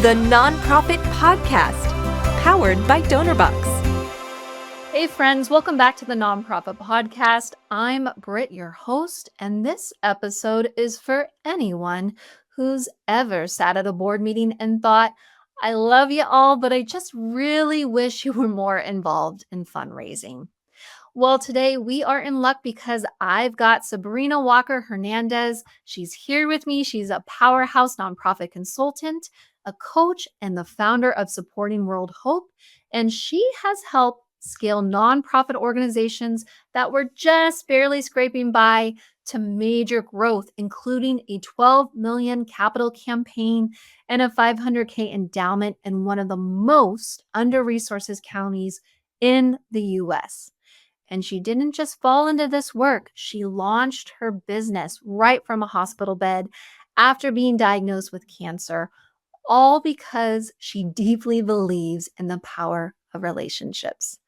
the Nonprofit Podcast, powered by DonorBucks. Hey friends, welcome back to the Nonprofit Podcast. I'm Britt, your host, and this episode is for anyone who's ever sat at a board meeting and thought, I love you all, but I just really wish you were more involved in fundraising. Well, today we are in luck because I've got Sabrina Walker Hernandez. She's here with me. She's a powerhouse nonprofit consultant, a coach, and the founder of Supporting World Hope. And she has helped scale nonprofit organizations that were just barely scraping by to major growth, including a 12 million capital campaign and a 500K endowment in one of the most under-resourced counties in the US. And she didn't just fall into this work. She launched her business right from a hospital bed after being diagnosed with cancer, all because she deeply believes in the power of relationships.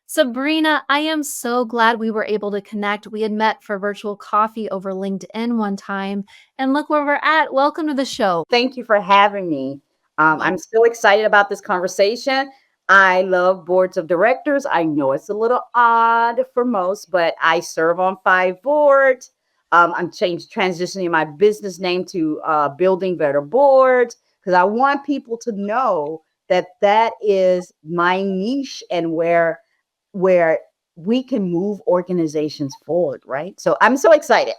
Sabrina, I am so glad we were able to connect. We had met for virtual coffee over LinkedIn one time, and look where we're at. Welcome to the show. Thank you for having me. I'm so excited about this conversation. I love boards of directors. I know it's a little odd for most, but I serve on 5 boards. I'm transitioning my business name to Building Better Boards because I want people to know that that is my niche and where we can move organizations forward, right? So I'm so excited.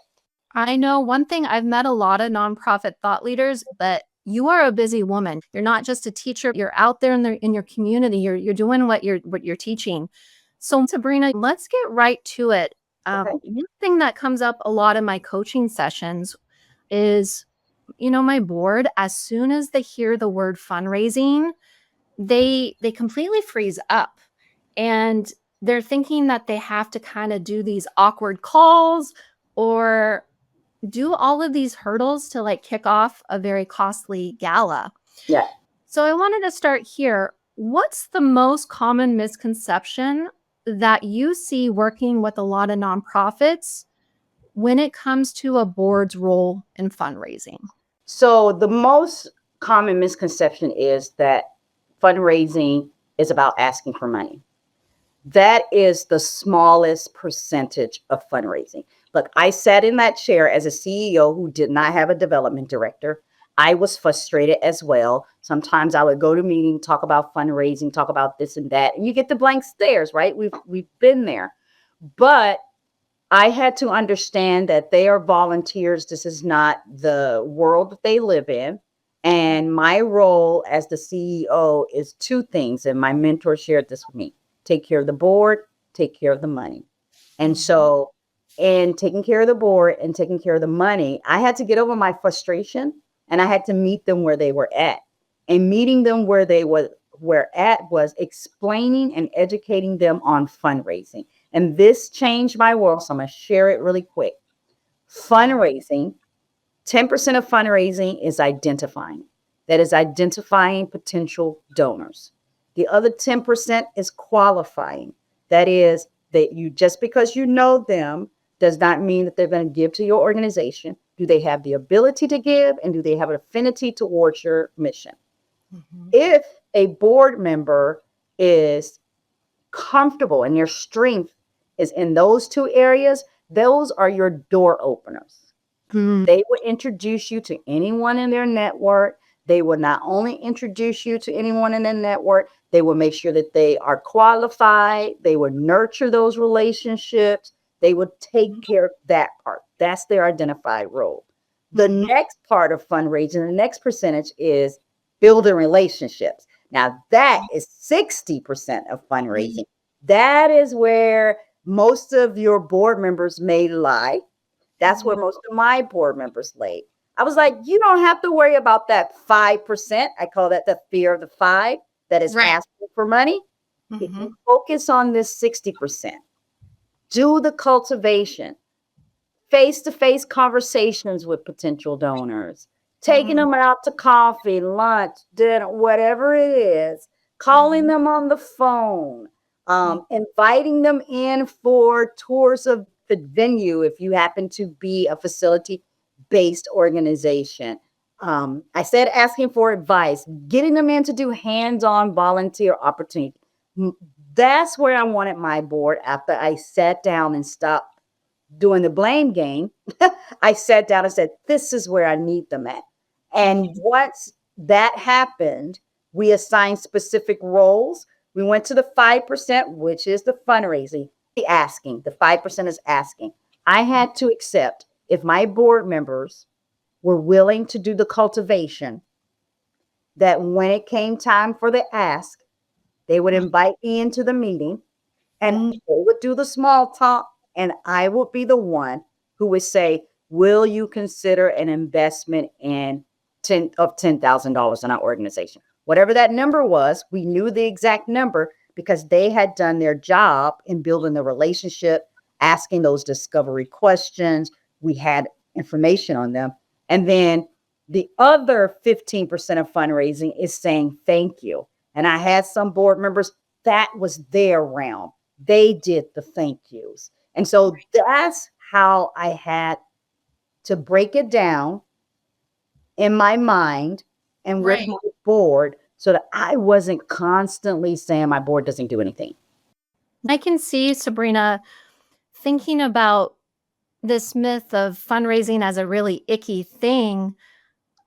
I know one thing, I've met a lot of nonprofit thought leaders, but you are a busy woman. You're not just a teacher. You're out there in your community. You're doing what you're teaching. So Sabrina, let's get right to it. Okay. One thing that comes up a lot in my coaching sessions is, my board, as soon as they hear the word fundraising, they completely freeze up, and they're thinking that they have to kind of do these awkward calls or do all of these hurdles to like kick off a very costly gala. Yeah. So I wanted to start here. What's the most common misconception that you see working with a lot of nonprofits when it comes to a board's role in fundraising? So the most common misconception is that fundraising is about asking for money. That is the smallest percentage of fundraising. Look, I sat in that chair as a CEO who did not have a development director. I was frustrated as well. Sometimes I would go to meeting, talk about fundraising, talk about this and that, and you get the blank stares, right? We've been there. But I had to understand that they are volunteers. This is not the world that they live in. And my role as the CEO is 2 things. And my mentor shared this with me: take care of the board, take care of the money. And so in taking care of the board and taking care of the money, I had to get over my frustration and I had to meet them where they were at. And meeting them where they were at was explaining and educating them on fundraising. And this changed my world. So I'm going to share it really quick. Fundraising, 10% of fundraising is identifying. That is identifying potential donors. The other 10% is qualifying. That is that you, just because you know them does not mean that they're going to give to your organization. Do they have the ability to give, and do they have an affinity towards your mission? Mm-hmm. If a board member is comfortable and their strength is in those 2 areas, those are your door openers. Mm-hmm. They will introduce you to anyone in their network. They will not only introduce you to anyone in their network, they will make sure that they are qualified. They will nurture those relationships. They will take care of that part. That's their identified role. The next part of fundraising, the next percentage, is building relationships. Now, that is 60% of fundraising. That is where most of your board members may lie. That's where most of my board members lay. I was like, you don't have to worry about that 5%. I call that the fear of the 5 that is asking for money. Mm-hmm. Focus on this 60%. Do the cultivation, face-to-face conversations with potential donors, taking them out to coffee, lunch, dinner, whatever it is, calling them on the phone, inviting them in for tours of the venue if you happen to be a facility-based organization. I said asking for advice, getting them in to do hands-on volunteer opportunity. That's where I wanted my board after I sat down and stopped doing the blame game. I sat down and said, this is where I need them at. And once that happened, we assigned specific roles. We went to the 5%, which is the fundraising, the asking. The 5% is asking. I had to accept if my board members were willing to do the cultivation, that when it came time for the ask, they would invite me into the meeting and they would do the small talk, and I would be the one who would say, will you consider an investment in $10,000 in our organization? Whatever that number was, we knew the exact number because they had done their job in building the relationship, asking those discovery questions. We had information on them. And then the other 15% of fundraising is saying thank you. And I had some board members, that was their realm. They did the thank yous. And so that's how I had to break it down in my mind and with Right. my board so that I wasn't constantly saying my board doesn't do anything. I can see, Sabrina, thinking about this myth of fundraising as a really icky thing.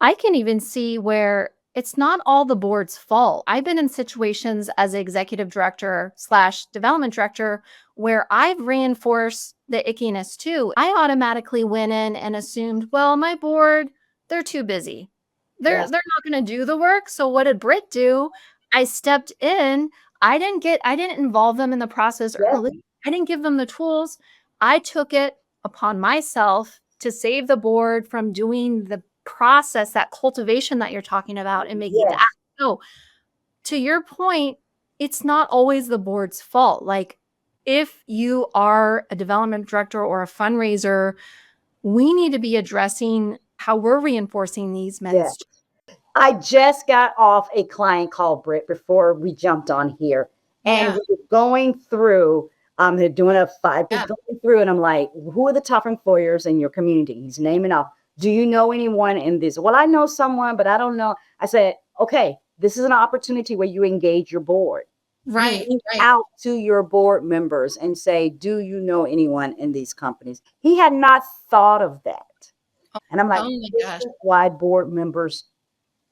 I can even see where it's not all the board's fault. I've been in situations as executive director slash development director where I've reinforced the ickiness too. I automatically went in and assumed, well, my board, they're too busy. Yes. They're not going to do the work. So what did Britt do? I stepped in. I didn't involve them in the process Yes. early. I didn't give them the tools. I took it upon myself to save the board from doing the process, that cultivation that you're talking about and making it Yes. act. So to your point, it's not always the board's fault. Like if you are a development director or a fundraiser, we need to be addressing how we're reinforcing these Yes. myths. I just got off a client call, Britt, before we jumped on here. And we were going through, they're doing a five, we're going through, and I'm like, who are the top employers in your community? He's naming off. Do you know anyone in this? Well, I know someone, but I don't know. I said, okay, this is an opportunity where you engage your board. Right. Reach out to your board members and say, do you know anyone in these companies? He had not thought of that. And I'm like, this is why board members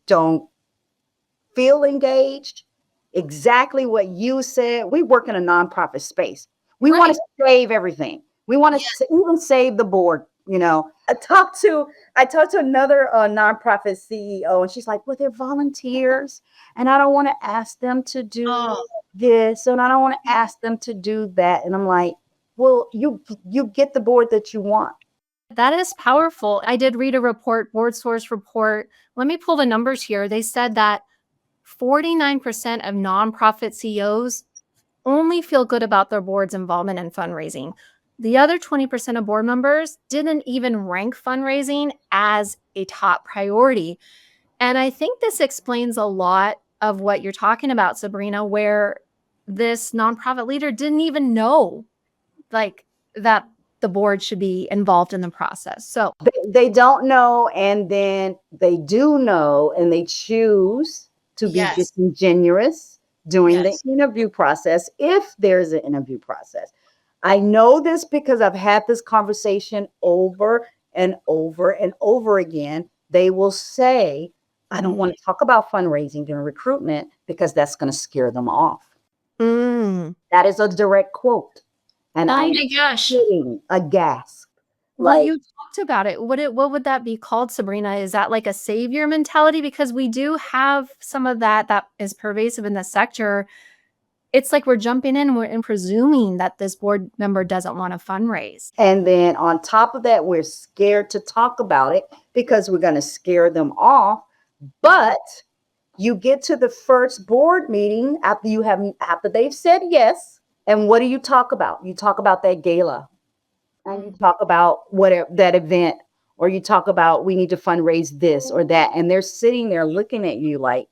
don't feel engaged. Exactly what you said. We work in a nonprofit space. We want to save everything. We want to even save the board. You know, I talked to another nonprofit CEO, and she's like, "Well, they're volunteers, and I don't want to ask them to do this, and I don't want to ask them to do that." And I'm like, "Well, you get the board that you want." That is powerful. I did read a report, Board Source report. Let me pull the numbers here. They said that 49% of nonprofit CEOs only feel good about their board's involvement in fundraising. The other 20% of board members didn't even rank fundraising as a top priority. And I think this explains a lot of what you're talking about, Sabrina, where this nonprofit leader didn't even know like that the board should be involved in the process. So they don't know, and then they do know, and they choose to be disingenuous during the interview process, if there's an interview process. I know this because I've had this conversation over and over and over again. They will say, I don't want to talk about fundraising during recruitment because that's going to scare them off. That is a direct quote. And oh I'm my gosh. getting a gasp. Well, Like, you talked about it. What would that be called, Sabrina? Is that like a savior mentality? Because we do have some of that is pervasive in the sector. It's like we're jumping in and presuming that this board member doesn't want to fundraise. and then on top of that, we're scared to talk about it because we're going to scare them off. But you get to the first board meeting after they've said yes. And what do you talk about? You talk about that gala, and you talk about whatever that event, or you talk about we need to fundraise this or that. And they're sitting there looking at you like,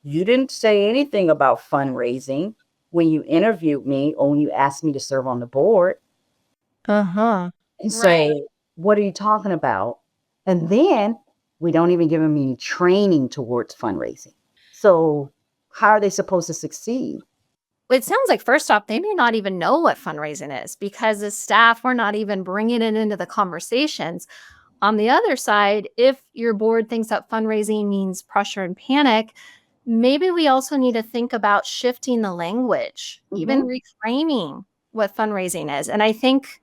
you didn't say anything about fundraising when you interviewed me or when you asked me to serve on the board. And so, what are you talking about? And then We don't even give them any training towards fundraising. So how are they supposed to succeed? It sounds like first off, they may not even know what fundraising is because as staff, we're not even bringing it into the conversations. On the other side, if your board thinks that fundraising means pressure and panic, maybe we also need to think about shifting the language, even reframing what fundraising is. And I think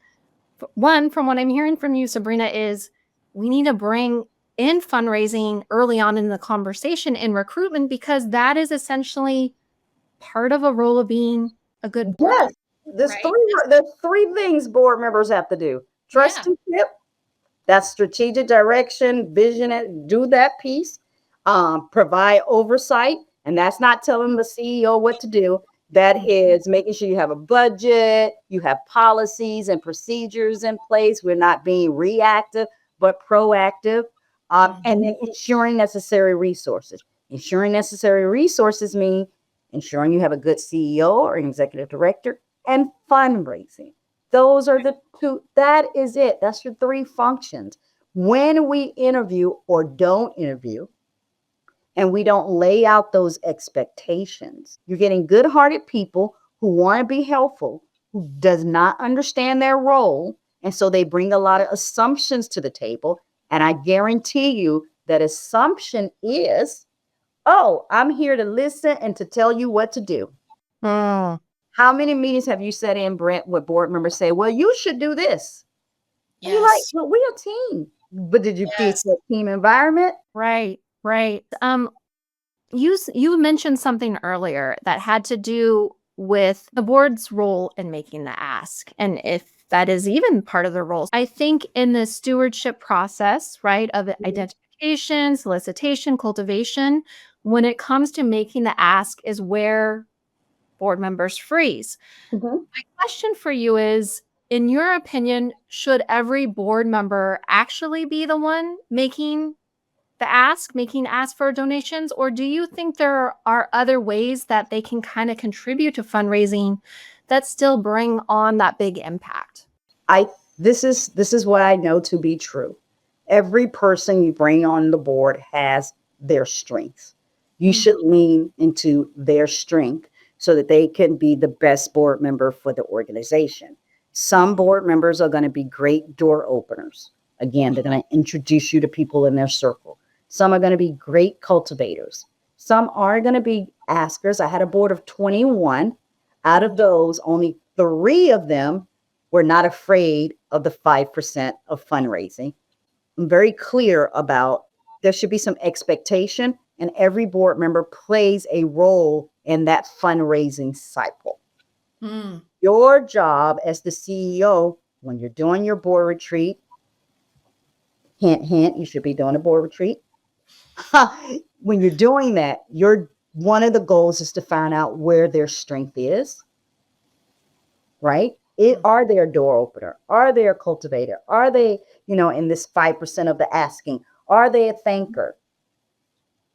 one, from what I'm hearing from you, Sabrina, is we need to bring in fundraising early on in the conversation in recruitment because that is essentially part of a role of being a good board Yes, member, right? there's three things board members have to do. Yeah. Trusteeship, that's strategic direction, vision, and do that piece. Provide oversight, and that's not telling the CEO what to do. That is making sure you have a budget, you have policies and procedures in place. We're not being reactive, but proactive. And then ensuring necessary resources. Ensuring necessary resources mean ensuring you have a good CEO or an executive director and fundraising. Those are the two. That is it. That's your three functions. When we interview or don't interview, and we don't lay out those expectations, you're getting good-hearted people who want to be helpful, who does not understand their role, and so they bring a lot of assumptions to the table. And I guarantee you that assumption is, oh, I'm here to listen and to tell you what to do. Mm, How many meetings have you sat in, Brent, where board members say, well, you should do this? And you're like, well, we're a team. But did you teach that team environment? right, right. You mentioned something earlier that had to do with the board's role in making the ask, and if that is even part of the role. I think in the stewardship process, right, of identification, solicitation, cultivation, when it comes to making the ask is where board members freeze. Mhm. My question for you is, in your opinion, should every board member actually be the one making making ask for donations, or do you think there are other ways that they can kind of contribute to fundraising that still bring on that big impact? I this is what I know to be true. Every person you bring on the board has their strengths. You should lean into their strength so that they can be the best board member for the organization. Some board members are going to be great door openers. Again, they're going to introduce you to people in their circle. Some are going to be great cultivators. Some are going to be askers. I had a board of 21. Out of those, only 3 of them were not afraid of the 5% of fundraising. I'm very clear about there should be some expectation, and every board member plays a role in that fundraising cycle. Mm. Your job as the CEO, when you're doing your board retreat, hint, hint, you should be doing a board retreat. When you're doing that, one of the goals is to find out where their strength is, right? Are they a door opener? Are they a cultivator? Are they, in this 5% of the asking, are they a thanker?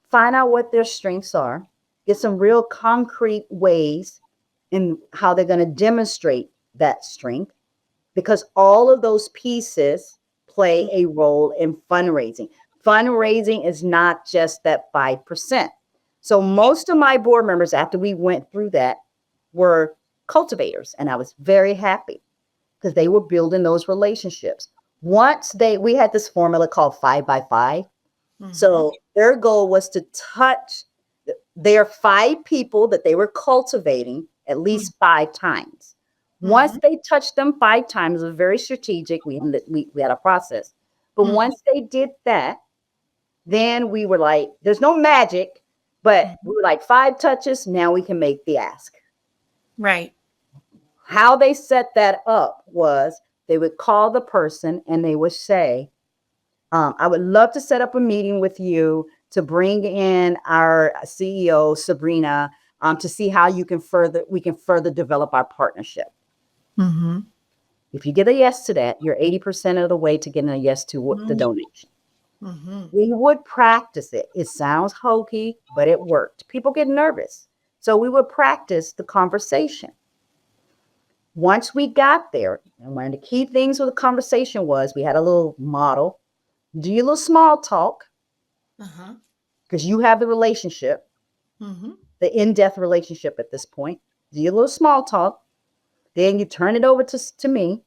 Find out what their strengths are. Get some real concrete ways in how they're going to demonstrate that strength, because all of those pieces play a role in fundraising. Fundraising is not just that 5%. So most of my board members, after we went through that, were cultivators, and I was very happy because they were building those relationships. We had this formula called 5 by 5. So their goal was to touch their 5 people that they were cultivating at least 5 times. Once they touched them 5 times, it was very strategic. We had a process. But once they did that, then we were like, there's no magic, but we were like 5 touches. Now we can make the ask. Right. How they set that up was they would call the person and they would say, I would love to set up a meeting with you to bring in our CEO, Sabrina, to see how we can further develop our partnership. Mm-hmm. If you get a yes to that, you're 80% of the way to getting a yes to the donation. Mm-hmm. We would practice it. It sounds hokey, but it worked. People get nervous. So we would practice the conversation. Once we got there, and one of the key things with the conversation was we had a little model. Do your little small talk. because you have the relationship, the in-depth relationship at this point. Do a little small talk. Then you turn it over to me,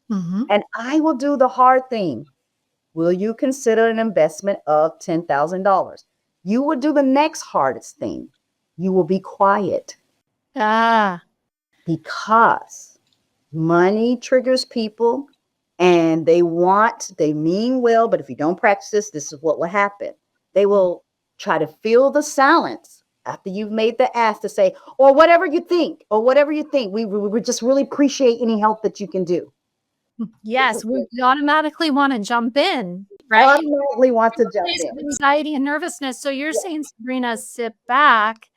and I will do the hard thing. Will you consider an investment of $10,000? You will do the next hardest thing. You will be quiet because money triggers people and they mean well, but if you don't practice this is what will happen. They will try to fill the silence after you've made the ask to say, or whatever you think. We just really appreciate any help that you can do. Yes, we automatically want to jump in, right? Automatically want to jump in. Anxiety and nervousness. So you're saying, Sabrina, sit back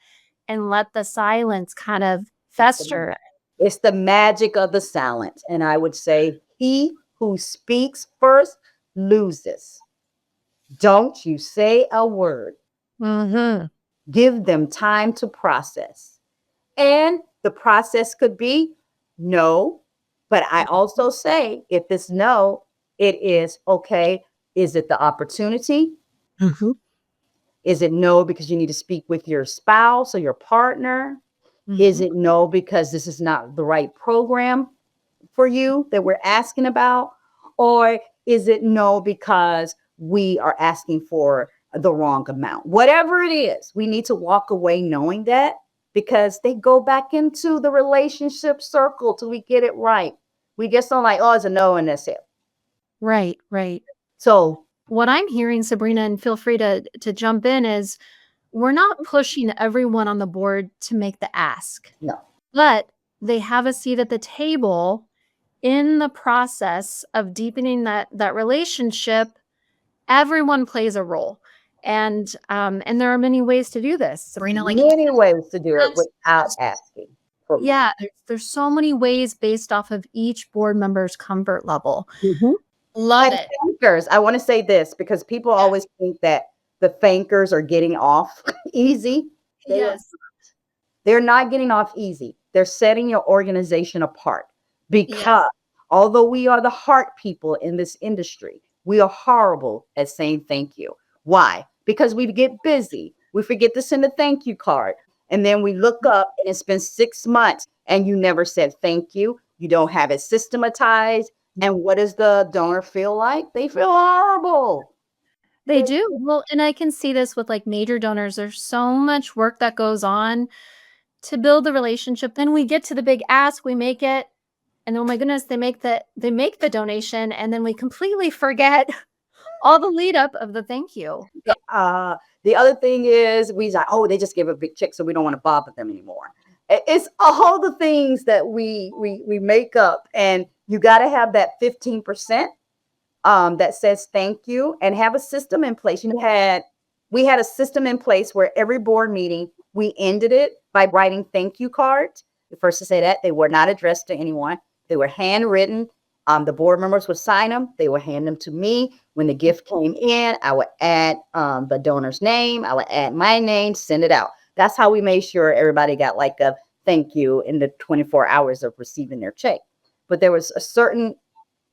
and let the silence kind of fester. It's the magic of the silence. And I would say he who speaks first loses. Don't you say a word. Give them time to process. And the process could be no, but I also say if it's no, it is okay. Is it the opportunity? Is it no because you need to speak with your spouse or your partner? Is it no because this is not the right program for you that we're asking about? Or is it no because we are asking for the wrong amount? Whatever it is, we need to walk away knowing that, because they go back into the relationship circle till we get it right. We just don't like, oh, it's a no and that's it. Right. So What I'm hearing, Sabrina, and feel free to jump in, is we're not pushing everyone on the board to make the ask. no. But they have a seat at the table in the process of deepening that relationship. Everyone plays a role. And there are many ways to do this. Sabrina, like Many ways to do it without asking. Yeah, there's so many ways based off of each board member's comfort level. Love And it. thankers, I want to say this because people always think that the thankers are getting off easy. They're not getting off easy. They're setting your organization apart because although we are the heart people in this industry, we are horrible at saying thank you. Why? Because we get busy. We forget to send a thank you card. And then we look up and it's been 6 months and you never said thank you. You don't have it systematized. And what does the donor feel like? They feel horrible. They do. Well, and I can see this with like major donors. There's so much work that goes on to build the relationship. Then we get to the big ask, we make it, and oh my goodness, they make the donation, and then we completely forget all the lead up of the thank you. The other thing is we like, oh, they just gave a big check, so we don't want to bother them anymore. It's all the things that we make up, and you got to have that 15% that says thank you, and have a system in place. We had a system in place where every board meeting we ended it by writing thank you cards. The first to say that they were not addressed to anyone; they were handwritten. The board members would sign them. They would hand them to me. When the gift came in, I would add the donor's name. I would add my name, send it out. That's how we made sure everybody got like a thank you in the 24 hours of receiving their check. But there was a certain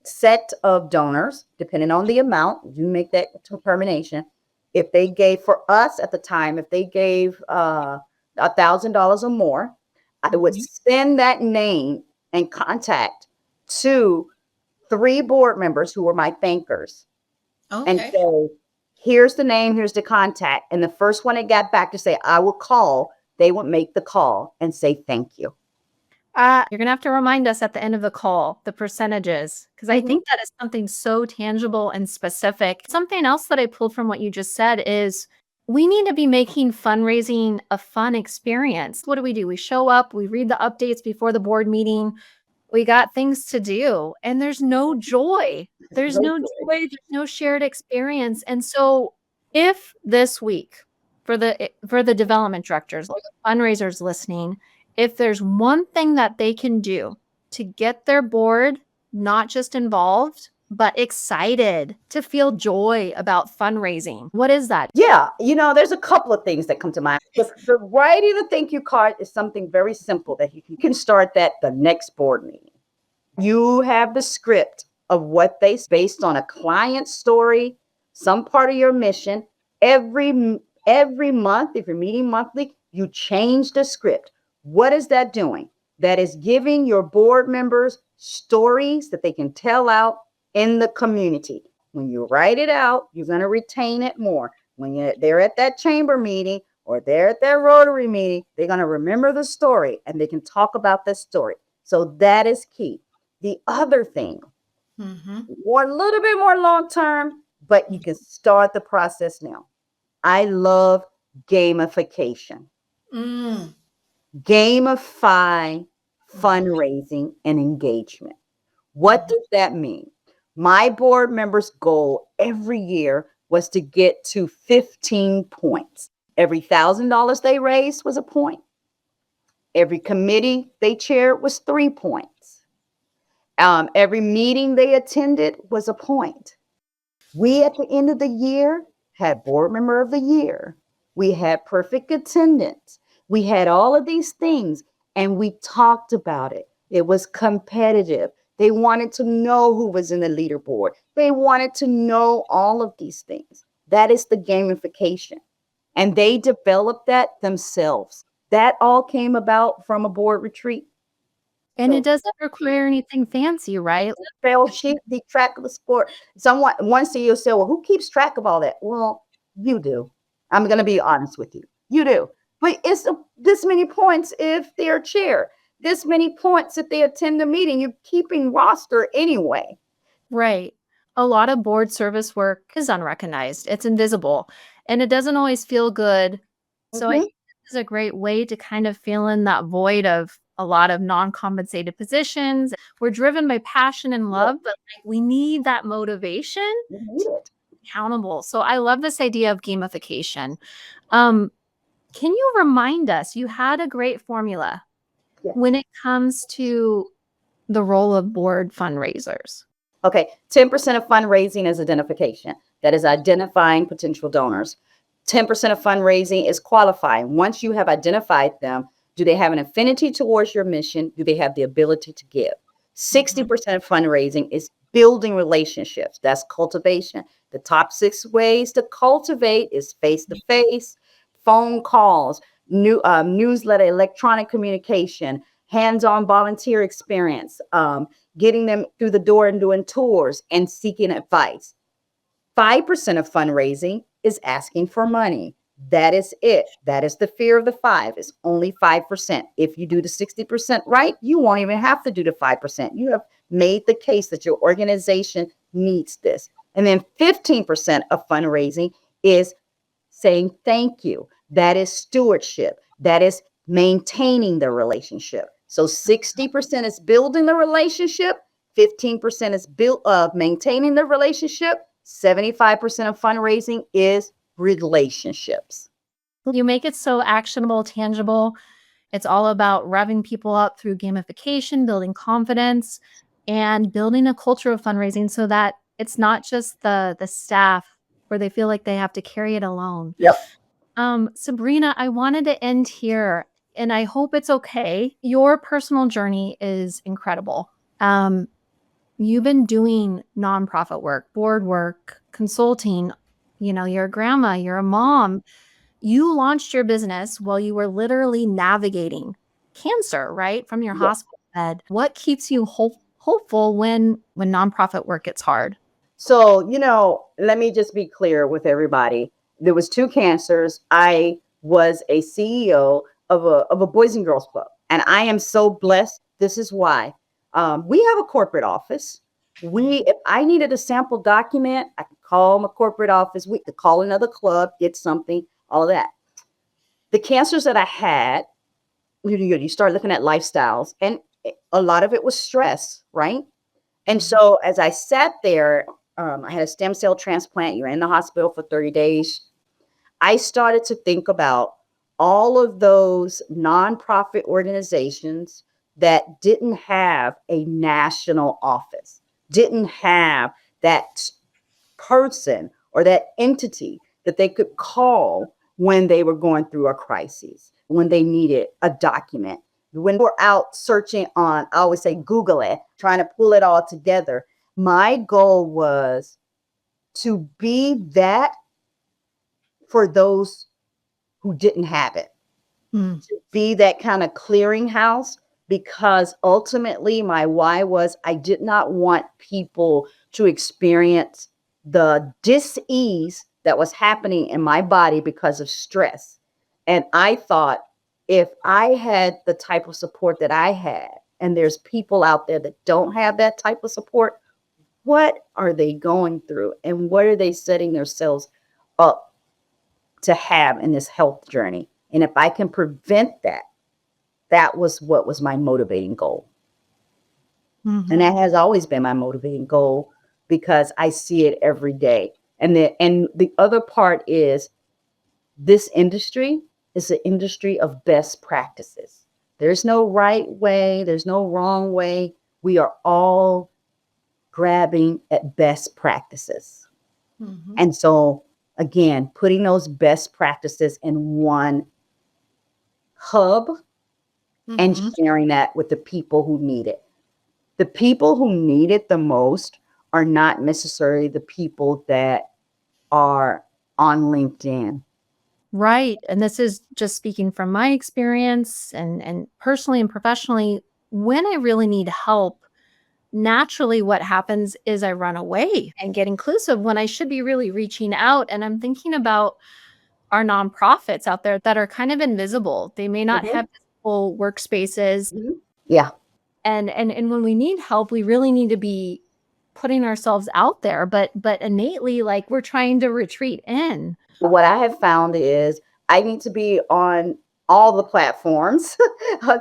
set of donors, depending on the amount, you make that determination. If they gave, for us at the time, if they gave $1,000 or more, I would send that name and contact to 3 board members who were my thankers and say, here's the name, here's the contact. And the first one that got back to say, I will call, they would make the call and say, thank you. You're going to have to remind us at the end of the call, the percentages, because I think that is something so tangible and specific. Something else that I pulled from what you just said is we need to be making fundraising a fun experience. What do? We show up, we read the updates before the board meeting. We got things to do, and there's no joy. There's no joy, there's no shared experience. And so if this week for the development directors, like fundraisers listening, if there's one thing that they can do to get their board not just involved, but excited, to feel joy about fundraising, what is that? Yeah, there's a couple of things that come to mind. The writing the thank you card is something very simple that you can start that the next board meeting. You have the script of what they based on a client story, some part of your mission, Every month, if you're meeting monthly, you change the script. What is that doing? That is giving your board members stories that they can tell out in the community. When you write it out, you're going to retain it more. When they're at that chamber meeting or they're at their Rotary meeting, they're going to remember the story and they can talk about the story. So that is key. The other thing, or a little bit more long term, but you can start the process now. I love gamification. Gamify fundraising and engagement. What does that mean? My board members' goal every year was to get to 15 points. Every $1,000 they raised was a point. Every committee they chaired was 3 points. Every meeting they attended was a point. We, at the end of the year, had board member of the year. We had perfect attendance. We had all of these things and we talked about it. It was competitive. They wanted to know who was in the leaderboard. They wanted to know all of these things. That is the gamification. And they developed that themselves. That all came about from a board retreat. And So it doesn't require anything fancy, right? fail sheet, the track of the score. One CEO said, well, who keeps track of all that? Well, you do. I'm going to be honest with you. You do. But it's this many points if they're chair, this many points if they attend the meeting. You're keeping roster anyway. Right. A lot of board service work is unrecognized. It's invisible and it doesn't always feel good. So I Mhm. think this is a great way to kind of fill in that void of a lot of non-compensated positions. We're driven by passion and love, but like we need that motivation You need it. accountable. So I love this idea of gamification. Um, can you remind us, you had a great formula Yeah. when it comes to the role of board fundraisers? Okay, 10% of fundraising is identification. That is identifying potential donors. 10% of fundraising is qualifying. Once you have identified them, do they have an affinity towards your mission? Do they have the ability to give? 60% of fundraising is building relationships. That's cultivation. The top 6 ways to cultivate is face to face, phone calls, newsletter, electronic communication, hands on volunteer experience, getting them through the door and doing tours and seeking advice. 5% of fundraising is asking for money. That is it. That is the fear of the five. It's only 5%. If you do the 60% right, you won't even have to do the 5%. You have made the case that your organization needs this. And then 15% of fundraising is saying thank you. That is stewardship. That is maintaining the relationship. So 60% is building the relationship, 15% is maintaining the relationship, 75% of fundraising is relationships. You make it so actionable, tangible. It's all about revving people up through gamification, building confidence, and building a culture of fundraising so that it's not just the staff where they feel like they have to carry it alone. Yep. Sabrina, I wanted to end here, and I hope it's okay. Your personal journey is incredible. You've been doing nonprofit work, board work, consulting. You know, you're a grandma, you're a mom. You launched your business while you were literally navigating cancer, right? From your Yep. hospital bed. What keeps you hopeful when nonprofit work gets hard? So, let me just be clear with everybody. There was 2 cancers. I was a CEO of a Boys and Girls Club, and I am so blessed. This is why. We have a corporate office. If I needed a sample document, I could call my corporate office. We could call another club, get something, all of that. The cancers that I had, you start looking at lifestyles, and a lot of it was stress, right? And so as I sat there, I had a stem cell transplant. You're in the hospital for 30 days. I started to think about all of those nonprofit organizations that didn't have a national office, didn't have that person or that entity that they could call when they were going through a crisis, when they needed a document, when we're out searching on, I always say Google it, trying to pull it all together. My goal was to be that for those who didn't have it. Mm. To be that kind of clearinghouse, because ultimately my why was I did not want people to experience the dis-ease that was happening in my body because of stress. And I thought, if I had the type of support that I had, and there's people out there that don't have that type of support, what are they going through and what are they setting themselves up to have in this health journey? And if I can prevent that, that was what was my motivating goal. Mhm. And that has always been my motivating goal, because I see it every day. And the other part is, this industry is an industry of best practices. There's no right way, there's no wrong way. We are all grabbing at best practices. Mhm. And so, again, putting those best practices in one hub and Mhm. sharing that with the people who need it. The people who need it the most are not necessarily the people that are on LinkedIn. Right. And this is just speaking from my experience and personally and professionally. When I really need help, naturally what happens is I run away and get inclusive when I should be really reaching out. And I'm thinking about our nonprofits out there that are kind of invisible. They may not Mhm, have full workspaces. mhm. Yeah. And when we need help, we really need to be putting ourselves out there. But innately, like, we're trying to retreat in. What I have found is I need to be on all the platforms,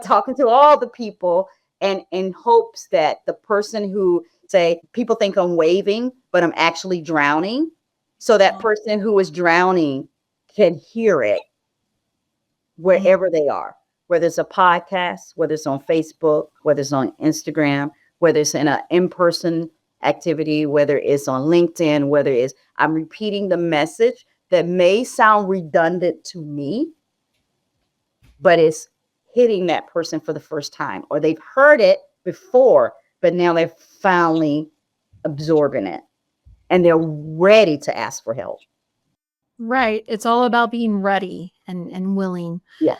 talking to all the people, and in hopes that the person who, say, people think I'm waving, but I'm actually drowning. So that person who is drowning can hear it Mm. wherever they are, whether it's a podcast, whether it's on Facebook, whether it's on Instagram, whether it's in an in-person activity, whether it's on LinkedIn, whether it's I'm repeating the message that may sound redundant to me, but it's hitting that person for the first time, or they've heard it before, but now they're finally absorbing it and they're ready to ask for help. Right. It's all about being ready and willing. Yeah.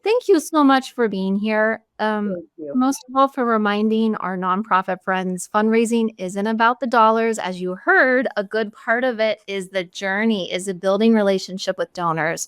Thank you so much for being here. Thank you. Most of all, for reminding our nonprofit friends, fundraising isn't about the dollars. As you heard, a good part of it is the journey, is a building relationship with donors.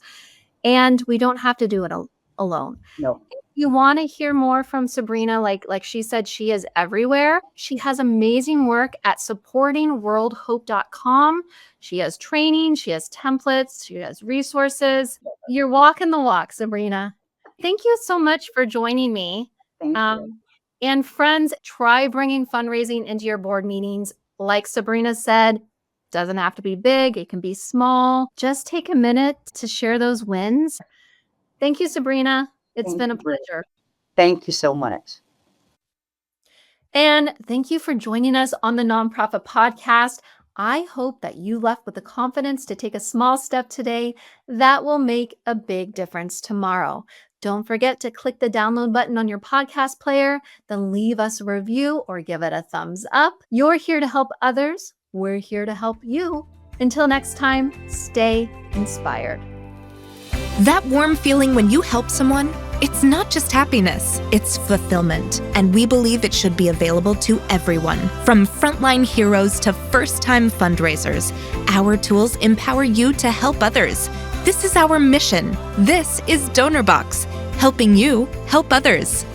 And we don't have to do it alone. No. You want to hear more from Sabrina, like she said, she is everywhere. She has amazing work at supportingworldhope.com. She has training, she has templates, she has resources. You're walking the walk, Sabrina. Thank you so much for joining me. Thank you. And friends, try bringing fundraising into your board meetings. Like Sabrina said, doesn't have to be big, it can be small. Just take a minute to share those wins. Thank you, Sabrina. It's Thank been a you, Britt. pleasure. Thank you so much. And thank you for joining us on the Nonprofit Podcast. I hope that you left with the confidence to take a small step today that will make a big difference tomorrow. Don't forget to click the download button on your podcast player, then leave us a review or give it a thumbs up. You're here to help others. We're here to help you. Until next time, stay inspired. That warm feeling when you help someone, it's not just happiness, it's fulfillment. And we believe it should be available to everyone, from frontline heroes to first-time fundraisers. Our tools empower you to help others. This is our mission. This is DonorBox, helping you help others.